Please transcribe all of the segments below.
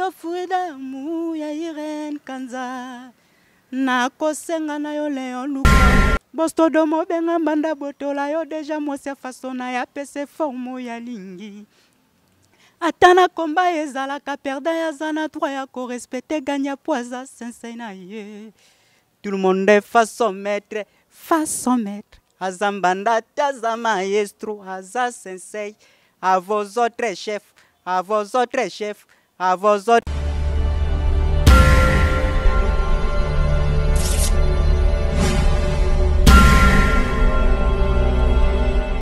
yo Frida mu ya Irene Kanza na kosenga na yo Leon Luka bosto domo benga mbanda botola yo deja mosia fasona ya pese formo ya lingi atana komba ezalaka perda ya zana trois ya corespecter gagna poisa sensei na ye tout le monde est façon maître azambanda taza maestro aza sensei à vos autres chefs à vos autres chefs à vos autres.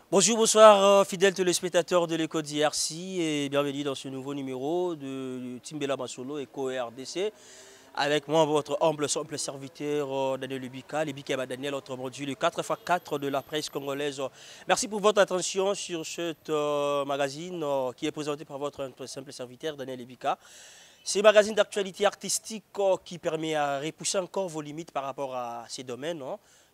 Bonjour, bonsoir fidèles téléspectateurs de l'Éco d'IRC et bienvenue dans ce nouveau numéro de Timbela Masolo Éco RDC. Avec moi, votre humble simple serviteur Daniel Lebika, Lebika Daniel, autrement dit le 4x4 de la presse congolaise. Merci pour votre attention sur ce magazine qui est présenté par votre simple serviteur Daniel Lebika. C'est un magazine d'actualité artistique qui permet à repousser encore vos limites par rapport à ces domaines.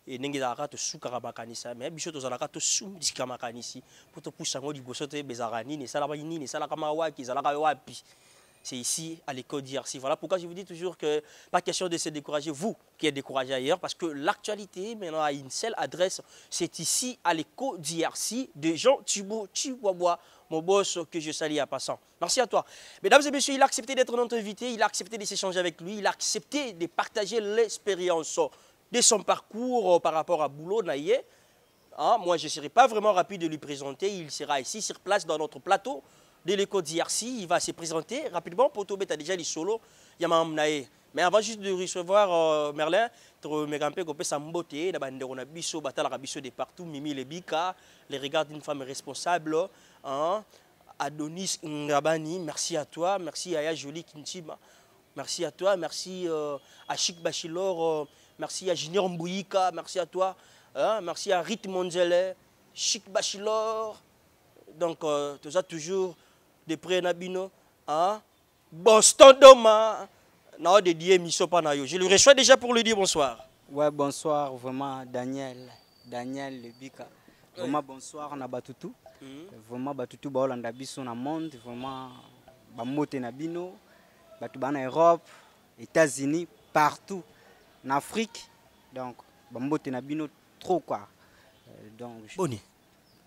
Et n'engagera te soukara makanisa mais biso to zalaka to sum diska makanisi pour te pousser ngo liboso te bezarani ne sala bayini ne sala kama waki zalaka wapi. C'est ici à l'Éco d'IRC. Voilà pourquoi je vous dis toujours que pas question de se décourager, vous qui êtes découragé ailleurs, parce que l'actualité maintenant a une seule adresse, c'est ici à l'Éco d'IRC de Jean Thibaut Chihuahua, mon boss que je salue à passant. Merci à toi. Mesdames et messieurs, il a accepté d'être notre invité, il a accepté de s'échanger avec lui, il a accepté de partager l'expérience de son parcours par rapport à Boulot Naye. Moi, je ne serai pas vraiment rapide de lui présenter, il sera ici sur place dans notre plateau de l'Éco d'IRC, il va se présenter rapidement. Pour Tobé, tu as déjà les solos, il y a Mme Naé. Mais avant juste de recevoir Merlin, tu as dit Samboté, on a biso, batala biso de partout, Mimi Lebika, les regards d'une femme responsable, Adonis Ngabani, merci à toi, merci à Aya Jolie Kintima, merci à toi, merci à Chic Bachilor, merci à Junior Mbouyika, merci à toi, merci à Rit Monzele, Chic Bachilor, donc tu as toujours de près Nabino, Boston Doma, je le reçois déjà pour lui dire bonsoir. Ouais, bonsoir, vraiment Daniel Lebika. Vraiment bonsoir Nabatutu. Vraiment Batutu Baolanda biso na monde, vraiment bamote Nabino, Batuba na Europe, États-Unis, partout, en Afrique. Donc bamote Nabino trop quoi. Donc Boni.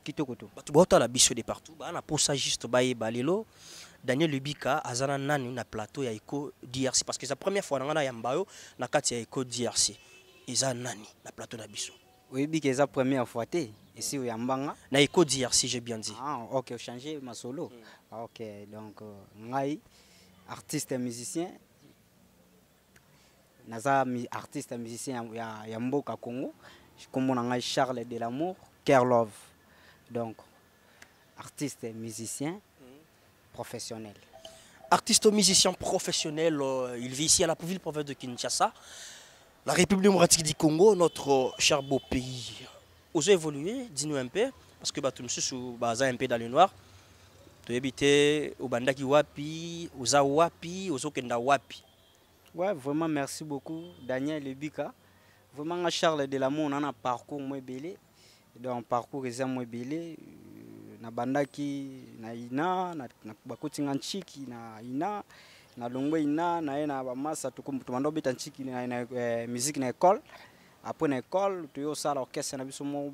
Batu la biso de partout, na posa juste baye balelo. Daniel Lebika azana nani na plateau ya Éco d'IRC parce que c'est la première fois na yambayo na kati ya Éco d'IRC. Eza nani na plateau na biso. Oui, bika eza première fois té ici au Yambanga na Éco d'IRC, j'ai bien dit. Ah, OK, changer ma solo. OK, donc ngai artiste et musicien. Naza artiste et musicien ya mboka Congo. Comme on a Charles de l'amour, Care Love. Donc, artiste et musicien professionnel. Artiste musicien professionnel, il vit ici à la ville province de Kinshasa, la République démocratique du Congo, notre cher beau pays. Vous avez évolué, dis-nous un peu, parce que tu me un peu dans le noir. Tu habites au Bandaki Wapi, au Zawapi, au Zokenda Wapi. Ouais, vraiment merci beaucoup, Daniel Lebika. Vraiment, Charles de l'amour, on a un parcours moins belé. Donc parcours est moins belé. Na bandaki na ina na bakoti nganchiki na ina na longwe ina na bamasa tukumtumando beta nchiki na musique na école. Après na école tu yo sala orchestre na biso mo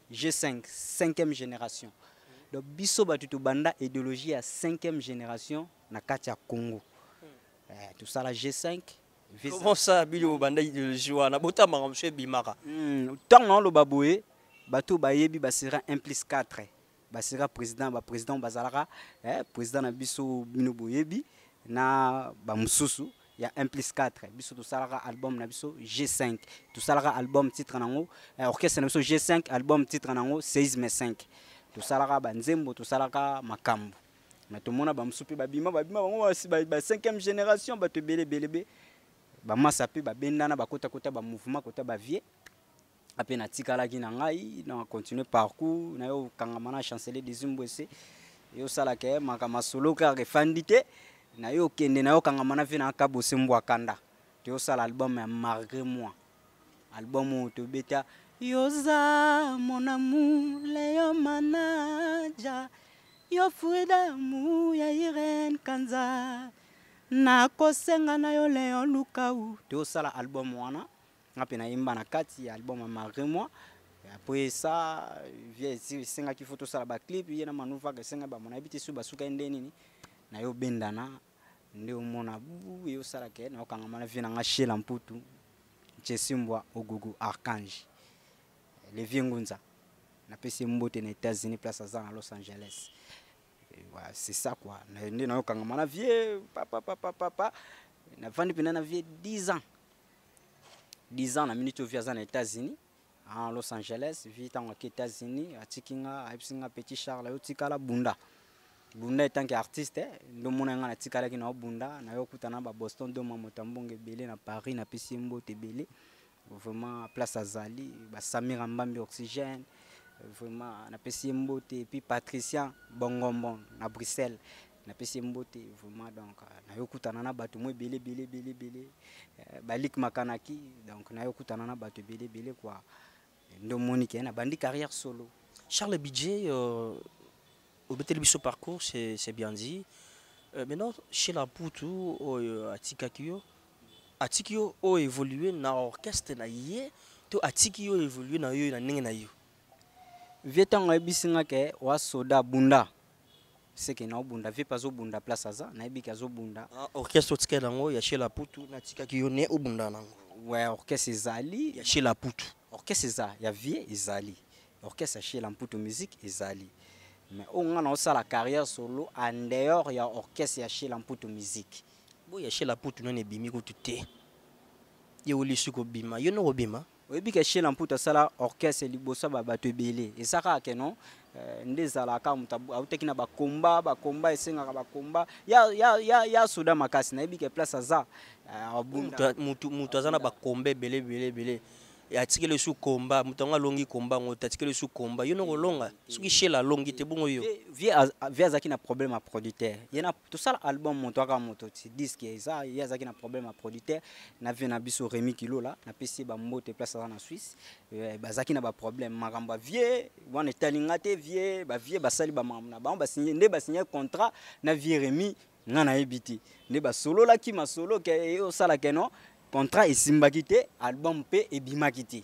G5 5e génération. Donc biso batutu banda idéologie à 5e génération na kati ya Congo. Tout ça la G5. Comment ça bilo banda idéologie na botama monsieur Bimara. Tant non le baboué bato bayebi basera 1 + 4. Basera président bazalara président na biso bino boyebi na ba mususu ya 1 + 4 biso to salara album na biso G5 to salara album titre nango orchestre na biso G5 album titre nango 16 mai 5 to salara ba nzembo to salara makambo na to mona ba musupi babima ba 5e génération ba to belebe ba masapi ba bendana ba kota ba mouvement kota ba vie. Après na tikala ki na ngai na continuer parcours na yo kangamana chanceler des Zimbabwe yo sala ke makama solo ka refandité na yo kende na yo kangamana vi na kabose mbwa kanda yo sala album ya malgré moi album to beta yoza mon amour Leo Manaja yo Frida mu ya Irene Kanza na kosenga na yo Léon Lukau to sala album wana ngape na imba na kati ya album Marie moi après ça vie singa ki photo sala ba clip yena manuva ke singa ba mona biti su basuka ndeni ni na yo bendana nde omona bu yo sala ke na okanga mana vie na nga Shela Mputu Chesimbwa Ogugu Archange les Viengunza na pesi mbote na États-Unis place à Los Angeles. Ouais, c'est ça quoi. Na okanga mana vie papa na vandi pena na vie 10 ans. 10 ans na minute via aux États-Unis à Los Angeles, vie tant aux États-Unis, à Tikinga, à Ipsinga Petit Charles, à Tikala Bunda. Bunda est tant qu'artiste, le monde a Tikala qui na Bunda, na yokutana ba Boston de Mamotambonge belé na Paris na Pissimbo te belé. Vraiment place à Zali, ba Samir Mbambi Oxygène. Vraiment na Pissimbo te puis Patricia Bongombon na Bruxelles. Na pesi mbote vraiment donc na yokutana na bato mo belé balik makanaki donc na yokutana na bato belé quoi ndo monique na bandi carrière solo. Charles Bidje au Betelbiso parcours c'est bien dit. Maintenant Shela Mputu Atikakio o évolué na orchestre na yé to Atikio évolué na yo na ndenge na yo vietango ebisinga ke wa soda bunda c'est que na bunda vie pas au bunda place aza na ebika zo bunda orchestre tikela ngo ya Shela Mputu na Tikakio ne au bunda nango ouais orchestre ezali ya Shela Mputu orchestre eza ya vie ezali orchestre Shela Mputu musique ezali mais on a aussi la carrière solo en dehors ya orchestre ya Shela Mputu musique bo ya Shela Mputu non ebimi ko tuté ye oli suko bima yo no bima oyebi ke Shela Mputu sala orchestre liboso ba bato ebele esaka ke non ndezala ka mutabu auteki na bakomba esenga ka bakomba ya soda makasi na ebike place aza mutu azana bakombe belé ya tikele su komba mutonga longi komba ngo tatikele su komba yo no longa suki Shela longi te bongo yo vie azaki na problème à producteur yena tout ça album moto aka moto ti disque eza yazaki na problème à producteur na vie na biso Rémi Kilo là na pesi ba mbote place aza na Suisse bazaki na ba problème makamba vie wana talinga te vie basali ba mamna ba signé contrat na vie Rémi ngana ebiti nde ba solo la ki ma solo ke yo sala ke non contrat et simbakité album p et bimakité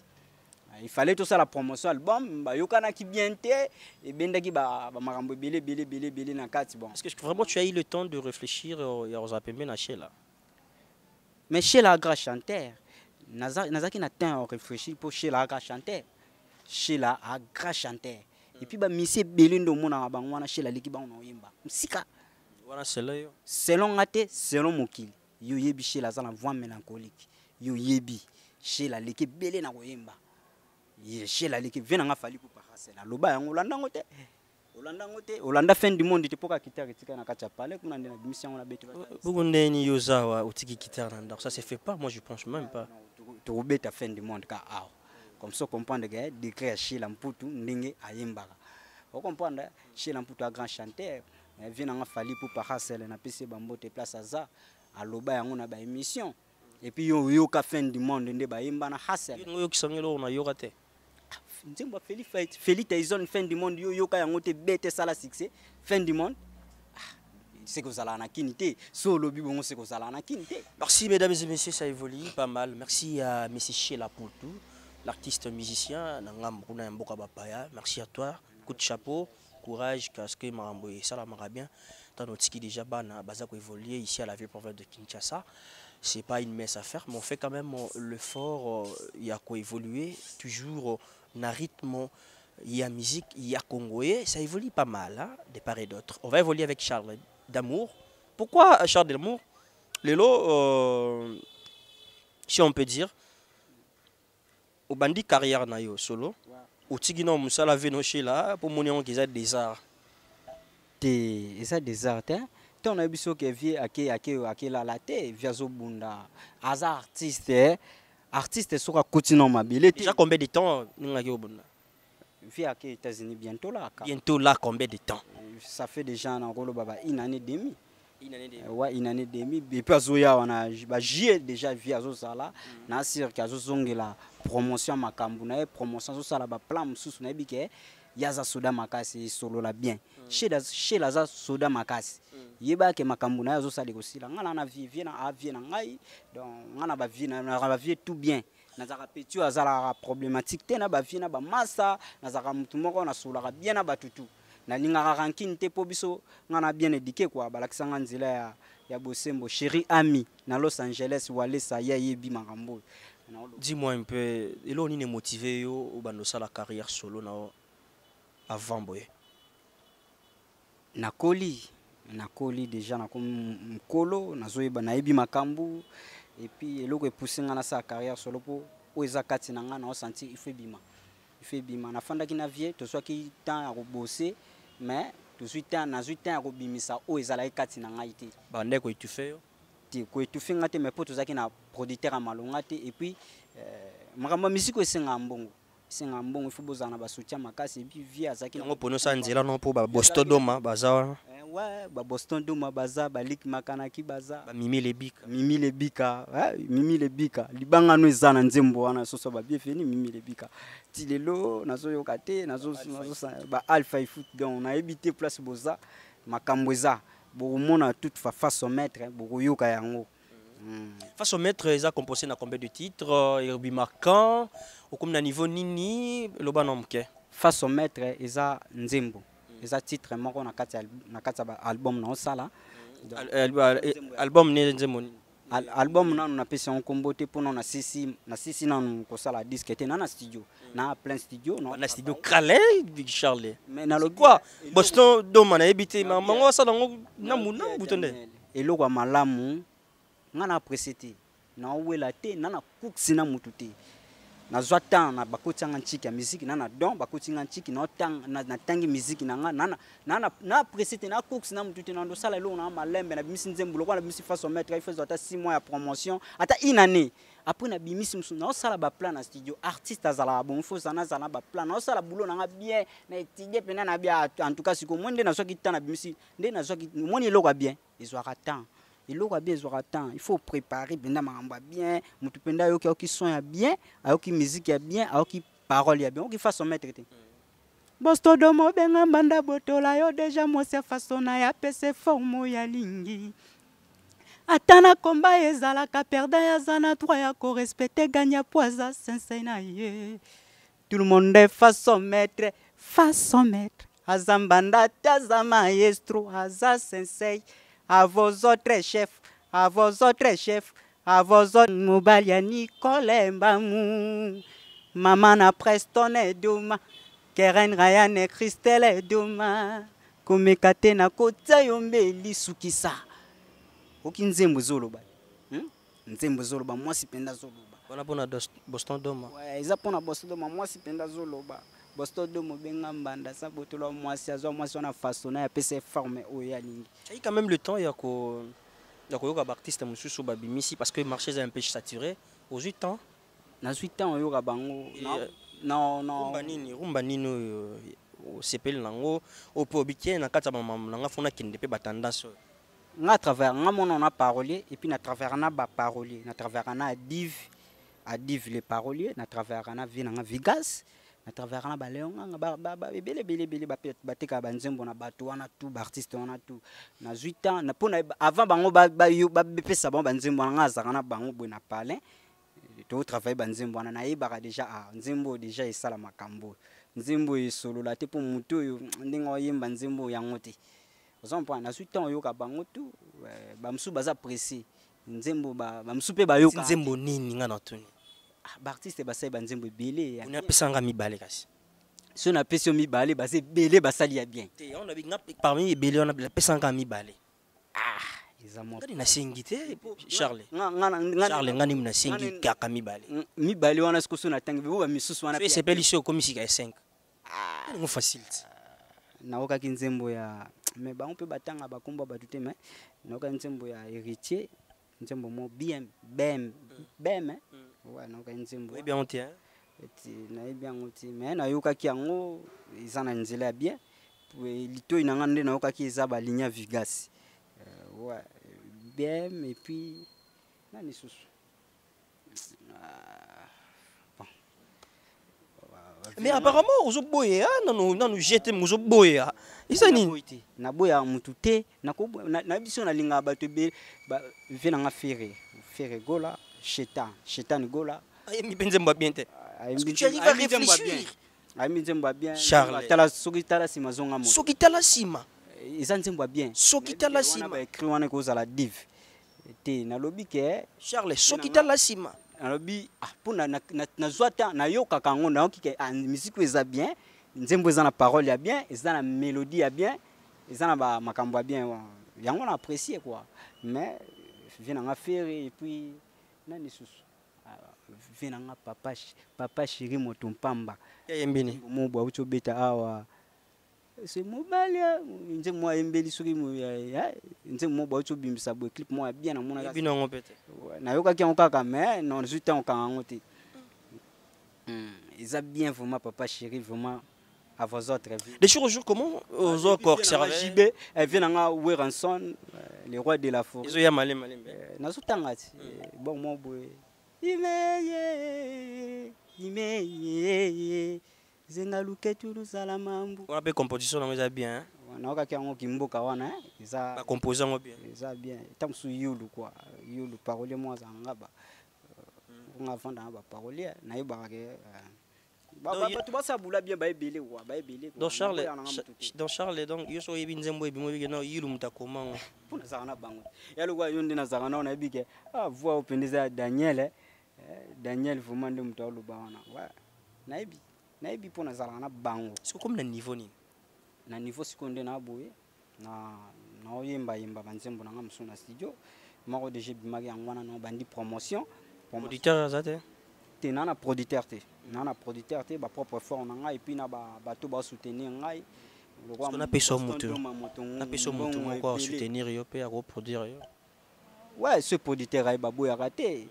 il fallait tout ça la promotion album ba yokana ki bien té et bendaki ba makambo belé na kati bon. Est-ce que vraiment tu as eu le temps de réfléchir aux appels na Shela mais Shela grand chanteur nazaki na temps réfléchir pour Shela grand chanteur Shela a grand chanteur et puis ba misi belé ndo mona bango wana Shela liki ba on yimba msika wana Shela yo selon ngate selon mokili yo yebi Shela za na voix mélancolique yo yebi Shela leki belé na koyemba Shela leki vena nga fali ku parasela loba yango olanda fin du monde te poka guitare tika na kacha pale kuna ndena mission na betu bugundeni yozawa utiki guitare na ça se fait pas moi je pense même pas to ubeta fin du monde ka aw comme ça comprendre que décret Shela Mputu ndenge ayembaka o comprendre Shela Mputu a grand chanteur vena nga fali pour parasela na pese bambote place aza aloba yango na ba émission et puis yo ka fin du monde nde ba yimba na hasel yo kisangelo na yo kate nzimba Feli Tyson fin du monde yo ka yango te bete sala succès fin du monde c'est que ça la na kinité solo bibongo c'est que ça la na kinité. Merci mesdames et messieurs, ça évolue pas mal. Merci à monsieur Shela Mputu, l'artiste musicien nangam kuna mboka bapaya. Merci à toi, coup de chapeau, courage parce que marambo ça la mara bien. Tanotiki déjà bana bazako évoluer ici à la ville province de Kinshasa. C'est pas une mince affaire, mais on fait quand même l'effort. Il y a quoi évoluer toujours na rythme, il y a musique, il y a congolais, ça évolue pas mal hein, de part et d'autre. On va évoluer avec Charles D'Amour. Pourquoi Charles D'Amour? Lelo, si on peut dire, au bandit carrière na yo solo, au tigino musala veno Shela pour monter en qu'ils des arts. Eza des arts hein. On a biso ke vie ake la te via zo bunda aza artiste soka continent mabile déjà combien de temps ninga ke bunda vie ake États-Unis bientôt là combien de temps ça fait déjà na rolo baba une année demi ouais une année demi et puis azoya wana ba jie déjà via zo sala na sir ka zo zongela promotion makambu na promotion zo sala ba plan mususu na bike yaza soda makasi solo la bien chez laza soda makasi yeba ke makambo na yazo sala kosila ngana na vie na avie na ngai donc ngana ba vie na ba vie tout bien nazaka petit azala problématique te na ba vie na ba massa nazaka mutu moko na sola bien na batutu na lingaka rankine te po biso ngana bien éduqué quoi balakisa nga nzela ya bosembo chéri ami na Los Angeles wale sa ya yebi makambo. Dis-moi un peu, et là on est motivé au banosa la carrière solo na avant boye. Nakoli déjà na mkolo nazoyeba na yebi makambo et puis eloko epoussé nga na sa carrière solo po o ezakati na nga na senti il fait bima na fanda ki na vie to soit ki temps à bosser mais tout suite na zuite à bimisa o ezala kati na ngai te Bande ko tu fais ko etufi nga te mais po tozaki na producteur à malonga te et puis makambo musique esenga mbongo il faut bozana ba soutien makasi et puis via azaki ngo pono sa nzela non po ba Boston Doma baza ouais ba Boston Doma baza ba Lik Makanaki baza ba Mimi Lebika Mimi Lebika libanga no ezana nzembo wana soso ba bienvenu Mimi Lebika tilelo nazo yokate nazo ba Alpha Foot donc on a évité place boza makambo eza bokomona toute face au maître bokoyoka yango. Face au maître, ils ont composé combien de titres, Irbi marquant, au comme niveau nini, le banomke. Face au maître, ils ont nzembo, ils ont titre moko na kati album na osala. Album ne nzembo. Album na na pesi on kombote pour na sisi na ko sala disque te na studio, na plein studio na studio Calais Big Charlie. Mais na lo quoi Boston Doma na ebité mango sala na muna butonde. Eloko malamu ngana presete na wela te na kuksi na mutu te na zwata na bakoti nga nchiki ya musique na don bakoti nga nchiki na tang na tangi musique na nga na presete na kuksi na mutu te na ndo sala lo na malembe na bimisi nzembo lokwa na bimisi face au maître il fait ata 6 mois ya promotion ata une année après na bimisi musu na sala ba plan na studio artiste azala bon faut ça na ba plan na sala boulot na bien na étudier pena na bien en tout cas siko mwende na soki tana bimisi nde na soki mwoni lokwa bien ezwaka temps. Il aura bien temps. Il faut préparer bien bien. Mutu penda yo ki son ya bien, ayo ki musique ya bien, ayo ki parole ya bien, o ki façon mettre te. Bosto domo benga mbanda botola yo déjà mo se façon na ya pese formo ya lingi. Atana komba ezala ka perda ya zana toi ya ko respecter gagna poisa sensei na ye. Tout le monde est façon maître. Azambanda taza maestro, aza sensei. À vos autres chefs, à vos autres Moubalia Nicole Mbamou, Maman Preston et Doma, Keren Ryan et Christelle et Doma, Komekate na kota yombe lisukisa. Aucun nzembo zoloba. Nzembo zoloba, moi si penda zoloba. On a bon à Boston Doma. Ouais, ils ont Boston Doma, moi si penda zoloba. Boston Doma benga mbanda sa botolo moi si azo moi si on a façonné à PC formé au yalingi. Il y a quand même le temps il y a ko yoka artiste mususu babimisi parce que le marché est un peu saturé aux 8 ans. Na 8 ans yoka bango non rumba nini sepel nango opo bikie na kata mama nanga fona kinde pe ba tendance. Na travers nga mon a parolier et puis na travers na ba parolier na travers na div les paroliers na travers na vie na Vigas. À travers la baléon bele bateka banzembo na bato wana tout artiste wana tout na 8 ans na pona avant bango ba pesa bon banzembo na ngazaka na bango bo na palais to travailler banzembo na yebaka déjà nzembo déjà esala makambo nzembo esolo la te po muto yo ndingo yemba nzembo yango te ozompa na 8 ans yoka bango tout ba msu baza pressé nzembo ba msu pe ba yoka nzembo nini nga na tuni artiste basai banzembo belé on a pesanga mibale kasi si on a pesio mibale basé belé basali ya bien on a parmi belé on a pesanga mibale ils amont na singité Charles ngani mna singi kaka mibale wana siko so na tangi bo misusu wana c'est peli sio comme si ka 5 ngo facile na oka kinzembo ya mais ba on peut batanga bakomba batute mais na oka nzembo ya héritier nzembo mo bem ouais na oka nzembo bien on tient na bien on tient mais na yoka ki yango izana nzela bien lito inanga nde na oka ki ezaba ligne Vigas ouais BM et puis nani susu bon Mais apparemment, aux boya, non, jeté aux boya. Ils sont ni. Na boya mutute, na biso na linga bato be, vena nga fere gola, shetan gola. Aïe, mi benzemba bien te. Est-ce que tu arrives à réfléchir? Aïe, nzemba bien. Charles. Tala soki tala sima zonga mo. Soki tala sima. Ils nzemba bien. Soki tala sima. Ba écrit wana ko za la div. Te na lobi ke Charles, soki tala sima. Alobi pona na zwata na yoka kango na oki ke musique eza bien, nzembo eza na parole ya bien, eza na mélodie ya bien, eza na ba makambo ya bien. Yango na apprécier quoi. Mais vient nga faire et puis nani susu. Vient nga papa chéri motumpamba. Yembini. Mo bwa ucho beta awa. C'est mobile nze moi embeli soki mo nze mo ba ucho bimbisa bo clip moi bien na mona bino ngopete na yoka ki kaka mais non résultat on kan ngote ils a bien vraiment papa chéri vraiment à vos autres vies les jours comment aux autres observer JB elle vient nga Weranson les rois de la forêt ils ont ya malé na sutangati bon mo boy imeye zenga luketu lusalamambu on appelle composition na eza bien na oka ki ngo kimboka wana eza ba composant bien eza bien tamsu yulu quoi yulu parolier moi za ngaba on a vendre ba parolier na yeba ke ba tu basa bula bien ba ebele quoi ba ebele donc Charles donc yo so yebi nzembo ebi mo bi na yulu mutakoma pona za na bango ya lugwa yo ndina za na ebi ke voix opendeza Daniel vraiment de muto luba wana ouais na ebi pona za na bango c'est comme le niveau ni na niveau seconde na boye na oyemba banzembo na ngamso na studio mako déjà bimaki ngwana na bandi promotion producteur azate te na producteur te ba propre fort na ngai et puis na ba to ba soutenir ngai le roi on a peso moto quoi soutenir yo pe à reproduire yo ouais ce producteur ay babo ya raté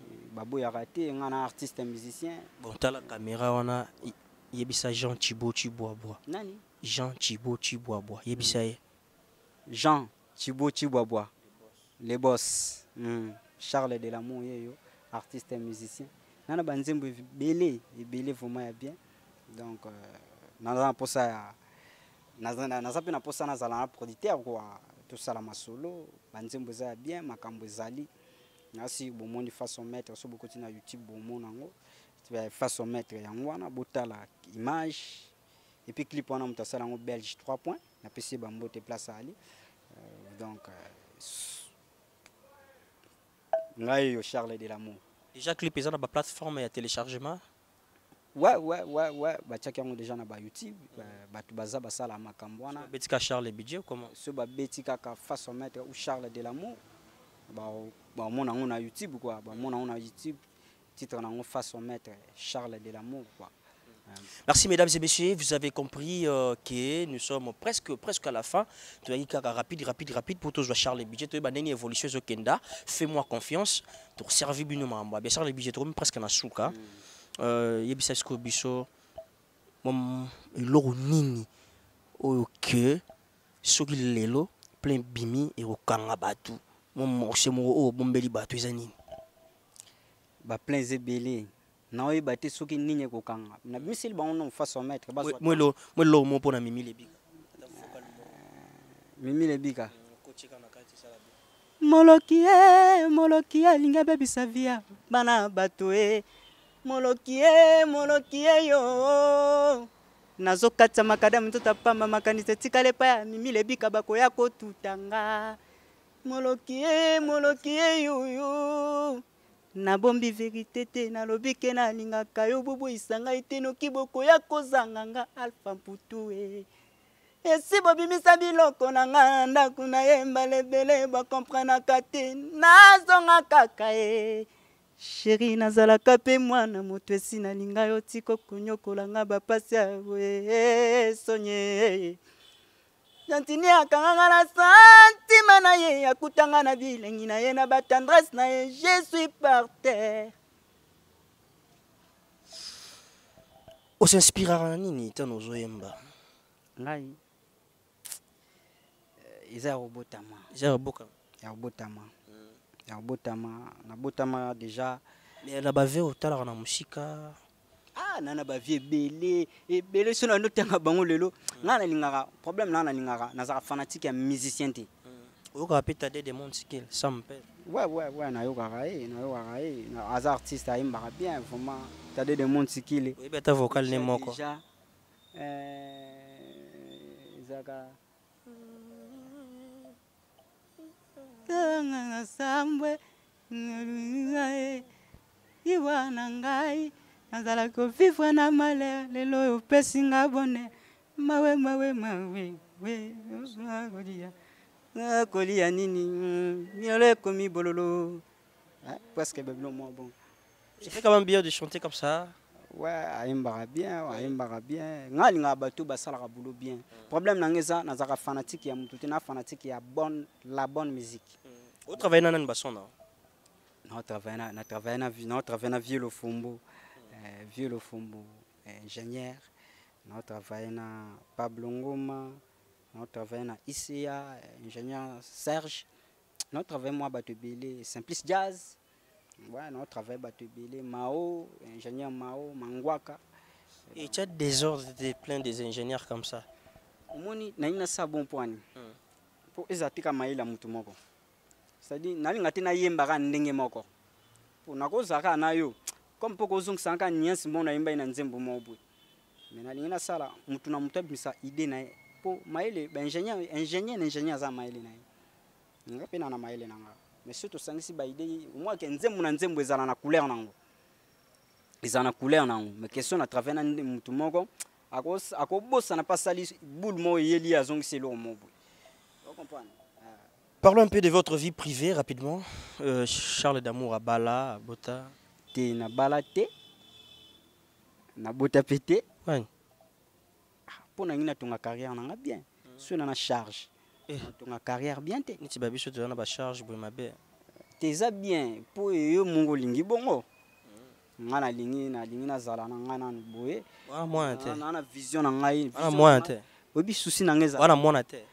ngana artiste musicien bon ta la caméra wana yebisa Jean Thibaut Chiboaboa nani Jean Thibaut Chiboaboa yebisa ye Jean Thibaut Chiboaboa les boss Charles de l'amour yo artiste et musicien nana banzembo belé vraiment ya bien donc naza pour ça naza pe na pour ça naza na producteur quoi tout ça la masolo banzembo za bien makambo zali nasi bomoni façon mettre so beaucoup na YouTube bomona ngo façon mettre yango wana botala image et puis clip wana mutasala ngo belge 3 points na PC bambo te place ali donc ngai yo Charles de l'amour déjà clip eza na ba plateforme ya téléchargement ouais ba tchaki yango déjà na ba YouTube batu baza basala makambo wana betika Charles budget comment so ba betika ka façon mettre ou Charles de l'amour ba mona ngo na YouTube quoi ba mona ngo na YouTube titre na ngo façon mettre Charles de l'amour quoi. Merci mesdames et messieurs, vous avez compris que nous sommes presque à la fin. Tu as dit rapide pour tous Charles budget tu as une évolution au Kenda. Fais-moi confiance pour servir bien moi. Bien Charles budget tu presque na souka. Yebisa sko biso mom loro nini OK soki lelo plein bimi et okanga batu. Mom c'est mo bombeli batu ezani. Ba plein zebele. Na oyeba te soki nini kokanga na misili ba on façon mettre ba mwelo mo pona mimi lebika moloki linga bebisa via bana bato moloki yo nazokatsa makadamu mtoto pamba makanisa tikale pa mimi lebika bakoya kotutanga moloki yo na bombi vérité te na lobike na lingaka yo bubu isanga iteno kiboko ya kozanganga alpha mputu esi bobimisa biloko na nga ndako na yemba lebele bakomprenaka te nazonga kaka sheri nazalaka pe mwana moto esi nalinga yo tiko konyokolanga bapasi yawe sonye Jantini akanganga na sentima na ye akutanga na bilengi na ye na ba tendresse na ye je suis par terre. On s'inspirera nini tano zoyemba ngai iza robotama ya robotama na botama déjà mais la bave otala na musika ah nana ba vie belé et belé so na notenga bango lelo ngana lingaka problème nana lingaka nazaka fanatique ya musicien té oyoka pe tade de monde skill ça me pèse ouais na yokaka na as artiste aimbaka bien vraiment tade de monde skill oui beta vocal ne moko déjà zaka tanga sambwe ngai iwana ngai nazala ko vivre na malheur lelo opesinga bone mawe we kolia nini miole komi bololo presque beblo moi bon c'est quand même bien de chanter comme ça ouais aimbaka bien ngalinga bato basalaka boulot bien problème nangeza nazaka fanatique ya mutu te na fanatique ya la bonne musique au travail na nani basona na travailler na vieux le fumbo ingénieur na travailler na Pablo Ngoma na travailler na ICA ingénieur Serge na travailler moi bato belé Simplice Jazz ouais na travailler bato belé Mao ingénieur Mao Mangwaka et tu as des ordres de plein des ingénieurs comme ça omoni na ina sa bon point pour ezatika maila mutu moko c'est-à-dire nalinga te na yembaka ndenge moko pour nakozaka na yo comme poko zongisa ka niansi mona yemba ina nzembo mobo mais nalinga na sala mutu na mutu abisa idée na po maile ba ingénieur za maile na nga pe na maile nanga mais surtout sangisi ba idée au moins que nzembo na nzembo ezala na couleur nango mais question na travers na mutu moko akobosa na pasali boule mo yeli azongisi lo mobo vous comprenez. Parlons un peu de votre vie privée rapidement. Charles Damour à Bala, à Bota. T'es na Bala te, na Bota pété. Ouais. Pour na ton carrière na bien. Sur na charge. Ton carrière bien te. Ni tibabi sur na ba charge pour ma bé. T'es bien pour yo mongo lingi bongo. Ngana lingi na zala na ngana boye. Wana moi te. Na vision na ngai. Wana moi te. Obi souci na ngeza. Wana moi te.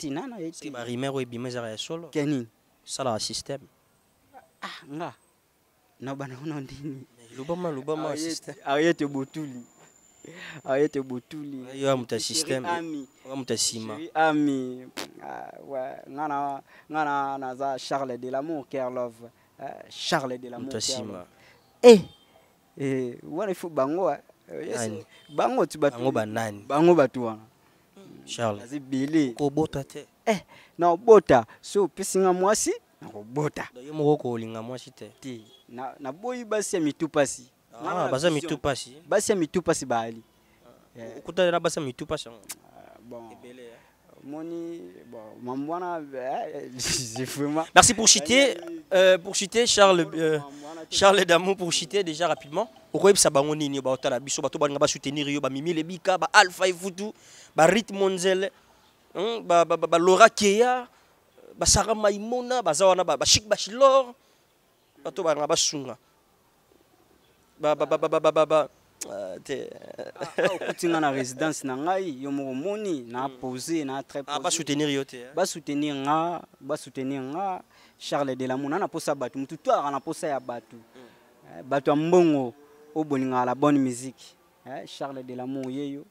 Tinana eti ba rimero e bimeza ya solo keni sala système nga na bana ona ndini lubama système ayete botuli yo amuta système amuta sima ami ouais ngana na za Charles de l'amour Care Love Charles de l'amour sima wana fu bango bango tu batu bango banani bango batu wana Charles azibili ko bota te na bota so pisinga mwasi na ko bota yo moko ko linga mwasi te ti na boyi basi ya mitupasi baza mitupasi basi ya mitupasi bali ukuta na basi ya mitupasi bon moni bon mamwana merci pour citer Charles Damour pour citer déjà rapidement pourquoi ça bango nini ba otala biso bato ba soutenir yo ba mimi le bika ba alpha et futu ba rythme monzel ba Laura Keya ba Sarah Maimona ba zawana ba Chic Bachilor bato ba sunga ba okutinga na résidence na ngai yo moni na poser na très ba soutenir yo te ba soutenir nga Charles de l'amour na posa batu mutu to na posa ya batu batu mbongo oboninga la bonne musique Charles de l'amour yeyo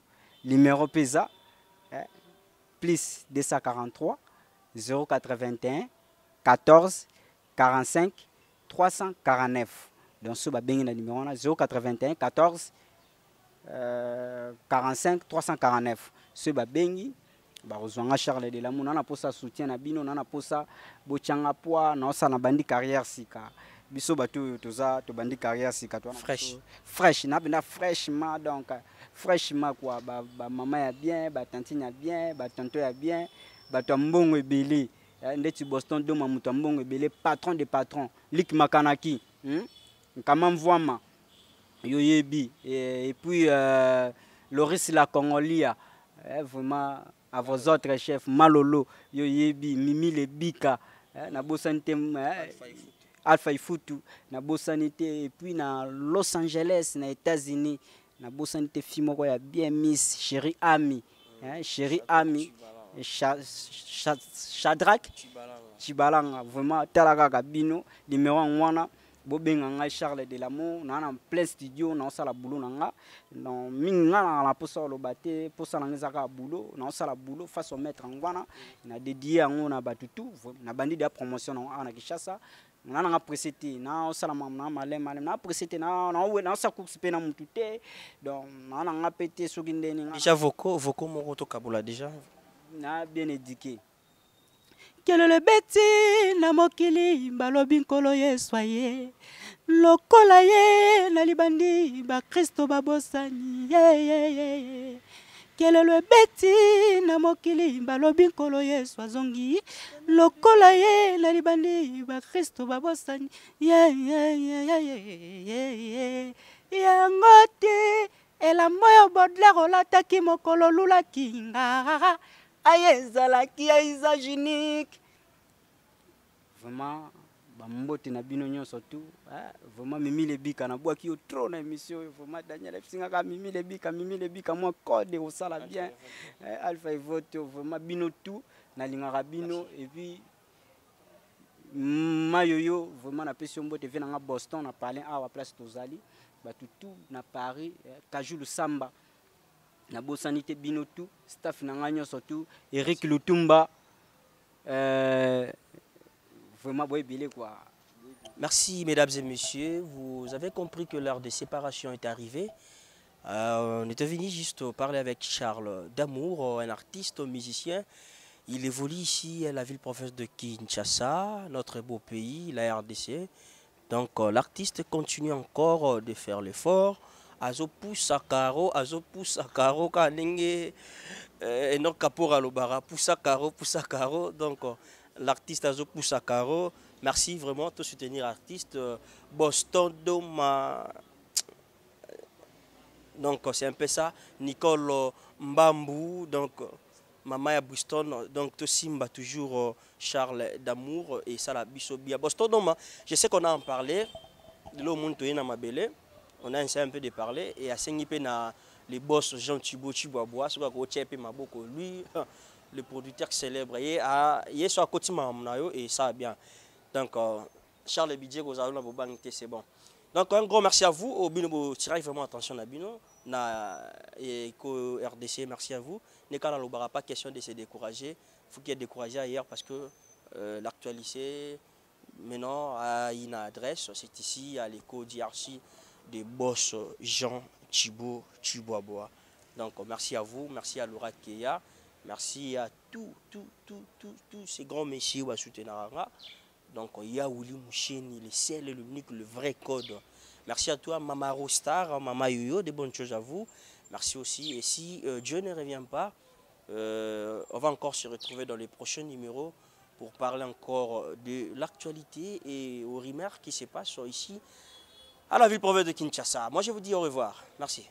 numéro pesa plus 243 081 14 45 349 donc ce ba bengi na numéro na 081 14 45 349 ce ba bengi ba rozwanga Charles de l'amour na posa soutien na bino na posa bochanga poa na osala bandi carrière sika biso batu toza to bandi carrière sika to fresh na bina fraîchement donc fraîchement quoi ba maman ya bien ba tantine ya bien ba tonto ya bien ba tambongo ebele ndeti Boston do mamuto mbongo ebele patron de patron Lik Makanaki Kamam Voama Yoyebi et puis Loris la Congolia vraiment à vos autres chefs Malolo Yoyebi Mimi le Bika na bosanité Alpha Ifutu na bosanité et puis na Los Angeles na États-Unis na bosanité fimoko ya bien Miss Chérie Ami Shadrach Chibalanga vraiment talaka kabino numéro wana bobenga Charles Delamo na en plein studio na osala boulot nanga non minga na la posa lo baté posa na ngezaka boulot na osala boulot face au maître ngwana na dédié ngo na batutu na bandi de promotion na Kinshasa na nga précité na osala na malem na précité na sa course pe na mutute donc na nga pété soki ndeni nga déjà voko moko to kabula déjà na bien éduqué. Quel est le bêti na mokili balobi nkolo Yesu aye lokola ye na libandi ba Kristo babosani quel est le bêti na mokili balobi nkolo Yesu azongi lokola ye na libandi ba Kristo babosani yango te elamba oyo Baudelaire olataki mokolo lulaki nga ayezalaki aisage unique vraiment bambote na bino nyonso tout vraiment Mimi Lebika na bwaki yo trop na émission vraiment Daniel Fsingaka Mimi Lebika moi code au sala bien Alpha vote vraiment bino tout na lingaka bino et puis mayoyo vraiment na pesi mbote vient na Boston na parler à la place Tozali batu tout na Paris Kajulu Samba na bosanité bino tout staff na ngagno surtout Eric Lutumba vraiment boy bilé quoi. Merci mesdames et messieurs, vous avez compris que l'heure de séparation est arrivée. On était venu juste parler avec Charles Damour, un artiste, un musicien. Il évolue ici à la ville-province de Kinshasa, notre beau pays, la RDC. Donc l'artiste continue encore de faire l'effort. Azo pousse à caro kanenge non kapora lobara pousse à caro donc l'artiste Azo pousse à caro. Merci vraiment de soutenir l'artiste Boston Doma. Donc c'est un peu ça. Nicole Mbambu donc Mama ya Boston donc to simba toujours Charles Damour et ça la bisobia Boston Doma. Je sais qu'on a en parlé de l'eau monde na mabele. On a essayé un peu de parler et à na les boss Jean Thibaut Chiboabois, lui, le producteur célèbre, il est sur côté et ça va bien. Donc, Charles Bidje, c'est bon. Donc, un grand merci à vous. Au Bino, tirez vraiment attention à Bino. RDC, merci à vous. N'est pas question de se décourager. Il faut qu'il y ait découragé ailleurs parce que l'actualité, maintenant, a une adresse. C'est ici, à l'écho d'IRC. Des boss Jean Thibaut Chiboabois. Donc merci à vous, merci à Laura Keya, merci à tous ces grands messieurs qui soutenir. Donc il y a Willy Moucheni, le seul et l'unique, le vrai code. Merci à toi Mama Rostar, Mama Yoyo, des bonnes choses à vous. Merci aussi. Et si Dieu ne revient pas, on va encore se retrouver dans les prochains numéros pour parler encore de l'actualité et aux rumeurs qui se passent ici à la ville-province de Kinshasa. Moi, je vous dis au revoir. Merci.